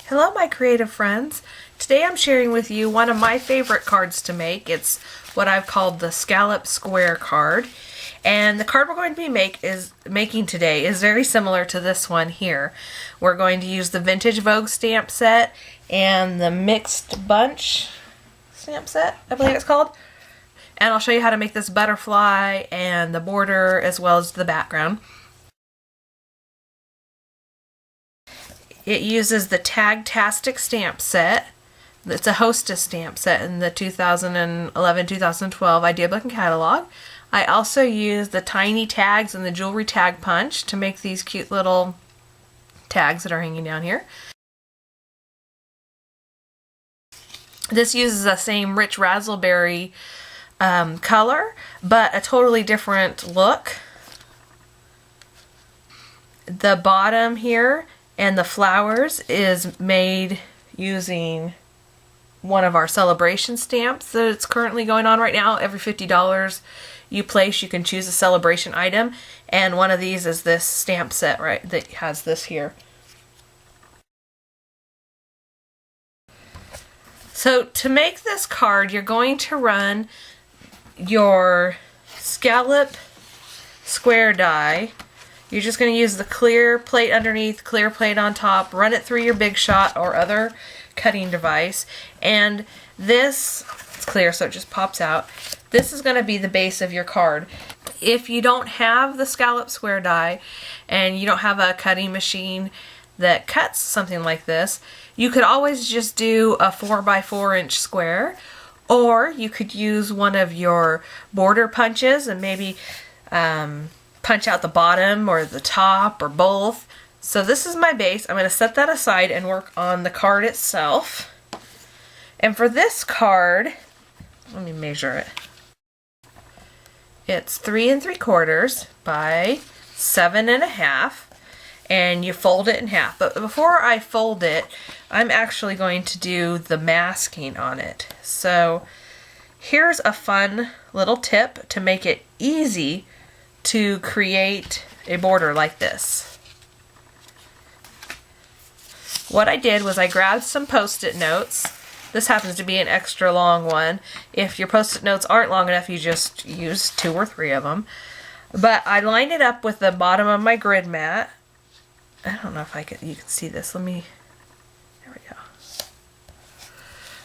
Hello my creative friends. Today I'm sharing with you one of my favorite cards to make. It's what I've called the Scallop Square card. And the card we're going to be making today is very similar to this one here. We're going to use the Vintage Vogue stamp set and the Mixed Bunch stamp set, I believe it's called. And I'll show you how to make this butterfly and the border as well as the background. It uses the Tag-tastic stamp set. It's a Hostess stamp set in the 2011-2012 Idea Book and Catalog. I also use the tiny tags and the jewelry tag punch to make these cute little tags that are hanging down here. This uses the same rich raspberry color, but a totally different look. The bottom here and the flowers is made using one of our celebration stamps that's currently going on right now. Every $50 you place, you can choose a celebration item, and one of these is this stamp set right that has this here. So to make this card, you're going to run your Scallop square die. You're just going to use the clear plate underneath, clear plate on top, run it through your Big Shot or other cutting device, and this, it's clear so it just pops out. This is going to be the base of your card. If you don't have the Scallop square die and you don't have a cutting machine that cuts something like this, you could always just do a 4x4 inch square, or you could use one of your border punches and maybe punch out the bottom or the top or both. So this is my base. I'm going to set that aside and work on the card itself. And for this card, let me measure it. It's 3 3/4 by 7 1/2, and you fold it in half. But before I fold it, I'm actually going to do the masking on it. So here's a fun little tip to make it easy to create a border like this. What I did was I grabbed some Post-it notes. This happens to be an extra long one. If your Post-it notes aren't long enough, you just use 2 or 3 of them. But I lined it up with the bottom of my grid mat. I don't know if you can see this. There we go.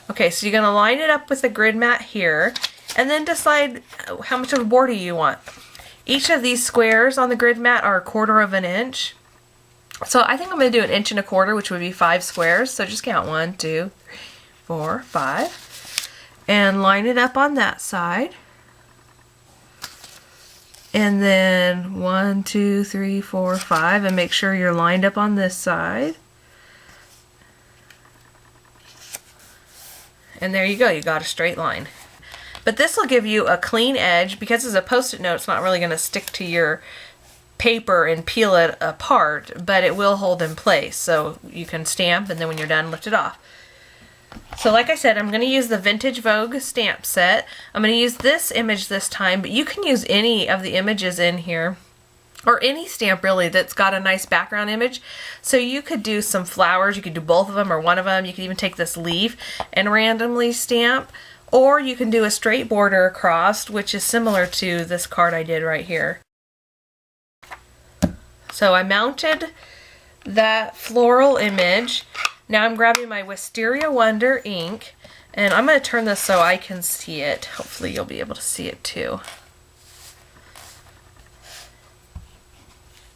Okay, so you're going to line it up with the grid mat here, and then decide how much of a border you want. Each of these squares on the grid mat are 1/4 inch. So I think I'm going to do 1 1/4 inch, which would be 5 squares. So just count 1, 2, 3, 4, 5. And line it up on that side. And then 1, 2, 3, 4, 5. And make sure you're lined up on this side. And there you go. You got a straight line. But this will give you a clean edge. Because it's a Post-it note, it's not really going to stick to your paper and peel it apart, but it will hold in place. So you can stamp, and then when you're done, lift it off. So like I said, I'm going to use the Vintage Vogue stamp set. I'm going to use this image this time, but you can use any of the images in here, or any stamp really that's got a nice background image. So you could do some flowers, you could do both of them or one of them. You could even take this leaf and randomly stamp. Or you can do a straight border across, which is similar to this card I did right here. So I mounted that floral image. Now I'm grabbing my Wisteria Wonder ink, and I'm going to turn this so I can see it. Hopefully you'll be able to see it too.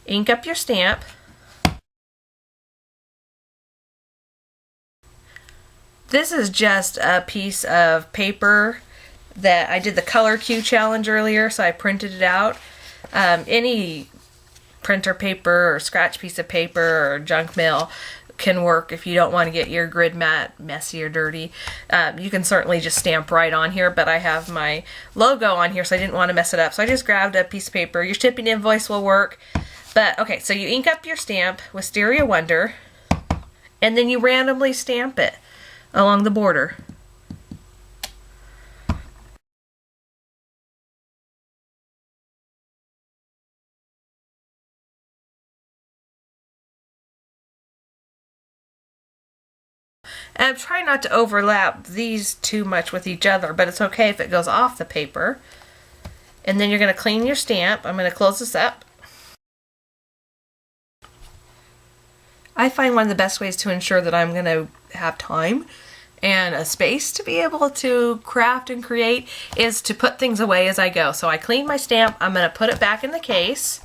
Ink up your stamp. This is just a piece of paper that I did the color cue challenge earlier, so I printed it out. Any printer paper or scratch piece of paper or junk mail can work if you don't want to get your grid mat messy or dirty. You can certainly just stamp right on here, but I have my logo on here, so I didn't want to mess it up. So I just grabbed a piece of paper. Your shipping invoice will work. But okay, so you ink up your stamp, Wisteria Wonder, and then you randomly stamp it along the border. And I'm trying not to overlap these too much with each other, but it's okay if it goes off the paper. And then you're going to clean your stamp. I'm going to close this up. I find one of the best ways to ensure that I'm going to have time and a space to be able to craft and create is to put things away as I go. So I clean my stamp. I'm going to put it back in the case.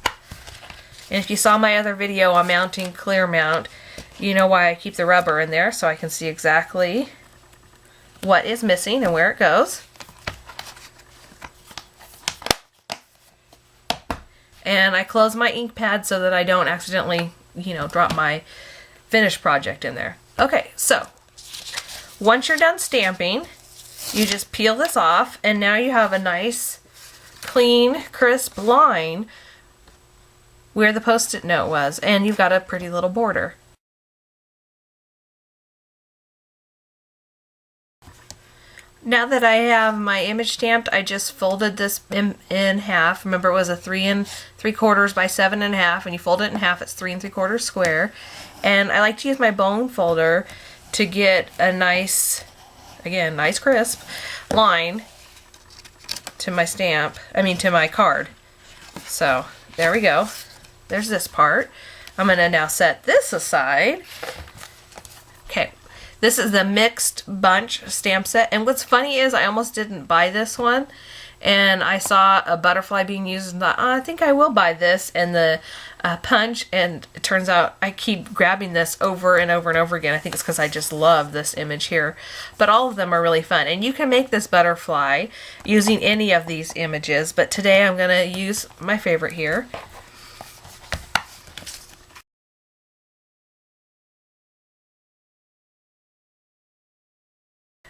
And if you saw my other video on mounting clear mount, you know why I keep the rubber in there, so I can see exactly what is missing and where it goes. And I close my ink pad so that I don't accidentally, drop my finished project in there. Okay, so once you're done stamping, you just peel this off, and now you have a nice, clean, crisp line where the Post-it note was, and you've got a pretty little border. Now that I have my image stamped, I just folded this in half. Remember, it was a 3 3/4 by 7 1/2, and you fold it in half, it's 3 3/4 square. And I like to use my bone folder to get a nice, again, nice crisp line to my stamp, to my card. So, there we go. There's this part. I'm going to now set this aside. Okay. This is the mixed bunch stamp set, and what's funny is I almost didn't buy this one, and I saw a butterfly being used and thought, oh, I think I will buy this and the punch, and it turns out I keep grabbing this over and over and over again. I think it's because I just love this image here, but all of them are really fun, and you can make this butterfly using any of these images, but today I'm going to use my favorite here.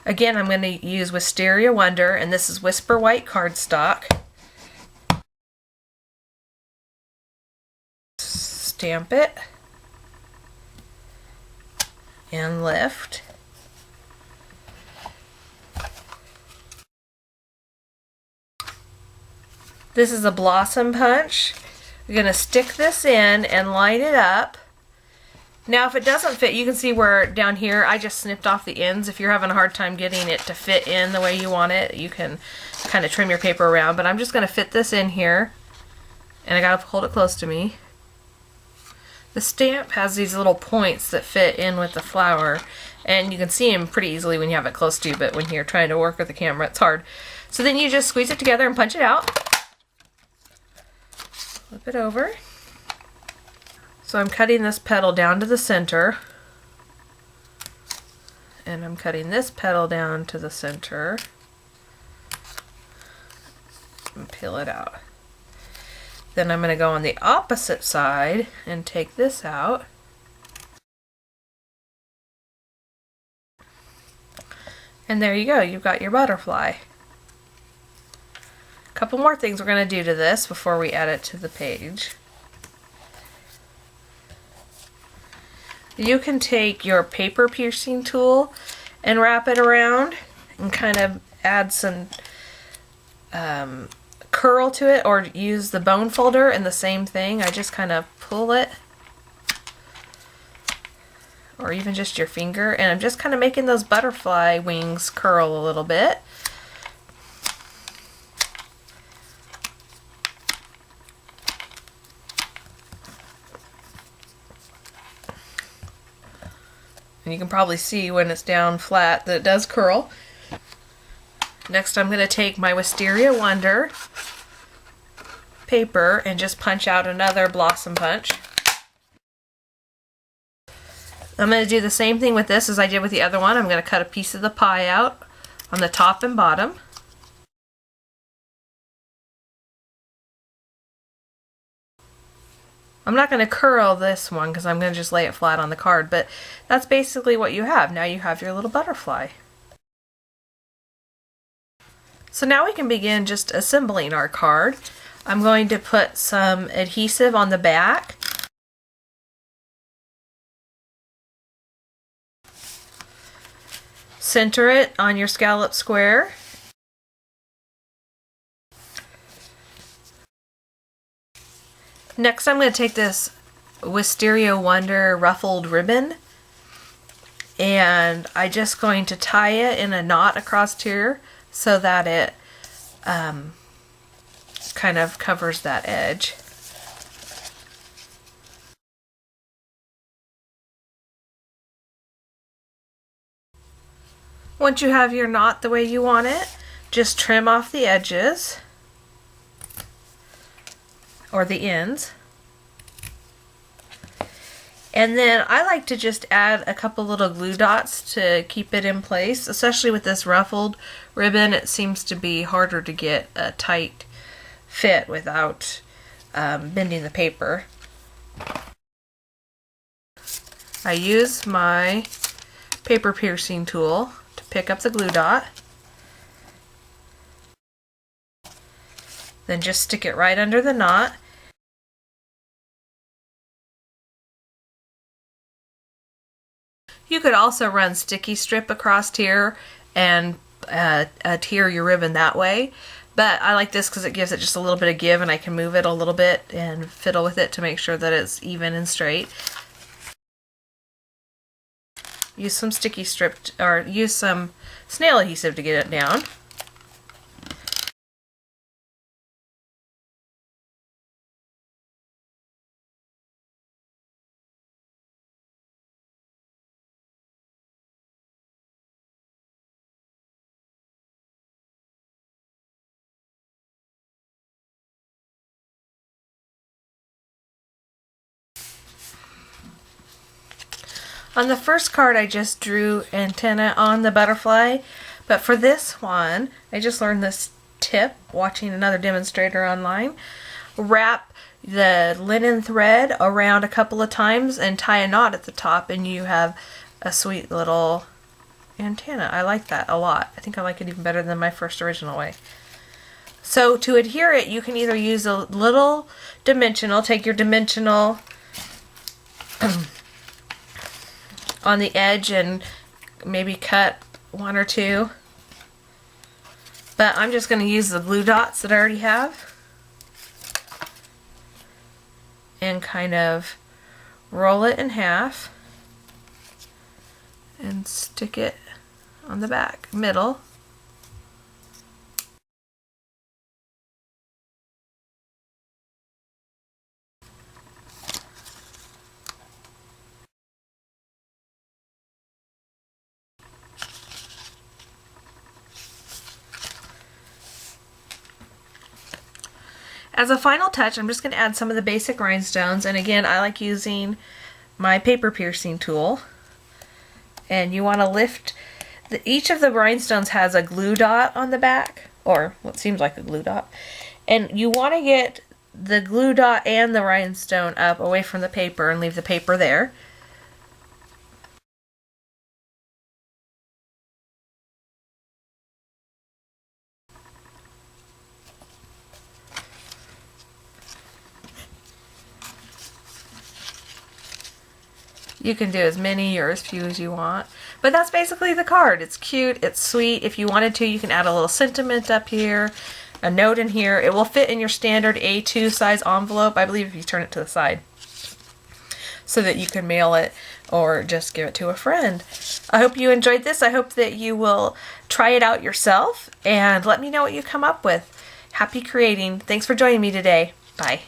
Again, I'm going to use Wisteria Wonder, and this is Whisper White cardstock. Stamp it and lift. This is a blossom punch. You're going to stick this in and line it up. Now, if it doesn't fit, you can see where down here I just snipped off the ends. If you're having a hard time getting it to fit in the way you want it, you can kind of trim your paper around. But I'm just going to fit this in here, and I got to hold it close to me. The stamp has these little points that fit in with the flower, and you can see them pretty easily when you have it close to you, but when you're trying to work with the camera, it's hard. So then you just squeeze it together and punch it out. Flip it over. So I'm cutting this petal down to the center, and I'm cutting this petal down to the center, and peel it out. Then I'm going to go on the opposite side and take this out. And there you go, you've got your butterfly. A couple more things we're going to do to this before we add it to the page. You can take your paper piercing tool and wrap it around and kind of add some curl to it, or use the bone folder and the same thing. I just kind of pull it, or even just your finger, and I'm just kind of making those butterfly wings curl a little bit. And you can probably see when it's down flat that it does curl. Next, I'm going to take my Wisteria Wonder paper and just punch out another blossom punch. I'm going to do the same thing with this as I did with the other one. I'm going to cut a piece of the pie out on the top and bottom. I'm not going to curl this one because I'm going to just lay it flat on the card, but that's basically what you have. Now you have your little butterfly. So now we can begin just assembling our card. I'm going to put some adhesive on the back. Center it on your scallop square. Next, I'm going to take this Wisteria Wonder ruffled ribbon, and I'm just going to tie it in a knot across here so that it kind of covers that edge. Once you have your knot the way you want it, just trim off the edges or the ends. And then I like to just add a couple little glue dots to keep it in place, especially with this ruffled ribbon. It seems to be harder to get a tight fit without bending the paper. I use my paper piercing tool to pick up the glue dot. Then just stick it right under the knot. You could also run sticky strip across here and adhere your ribbon that way. But I like this because it gives it just a little bit of give, and I can move it a little bit and fiddle with it to make sure that it's even and straight. Use some sticky strip, or use some snail adhesive to get it down. On the first card, I just drew antenna on the butterfly, but for this one, I just learned this tip watching another demonstrator online. Wrap the linen thread around a couple of times and tie a knot at the top, and you have a sweet little antenna. I like that a lot. I think I like it even better than my first original way. So to adhere it, you can either use a little dimensional, take your dimensional on the edge and maybe cut one or two. But I'm just going to use the glue dots that I already have and kind of roll it in half and stick it on the back middle. As a final touch, I'm just going to add some of the basic rhinestones, and again, I like using my paper piercing tool. And you want to lift, each of the rhinestones has a glue dot on the back, or what seems like a glue dot, and you want to get the glue dot and the rhinestone up away from the paper and leave the paper there. You can do as many or as few as you want. But that's basically the card. It's cute, it's sweet. If you wanted to, you can add a little sentiment up here, a note in here. It will fit in your standard A2 size envelope, I believe, if you turn it to the side, so that you can mail it or just give it to a friend. I hope you enjoyed this. I hope that you will try it out yourself and let me know what you come up with. Happy creating. Thanks for joining me today. Bye.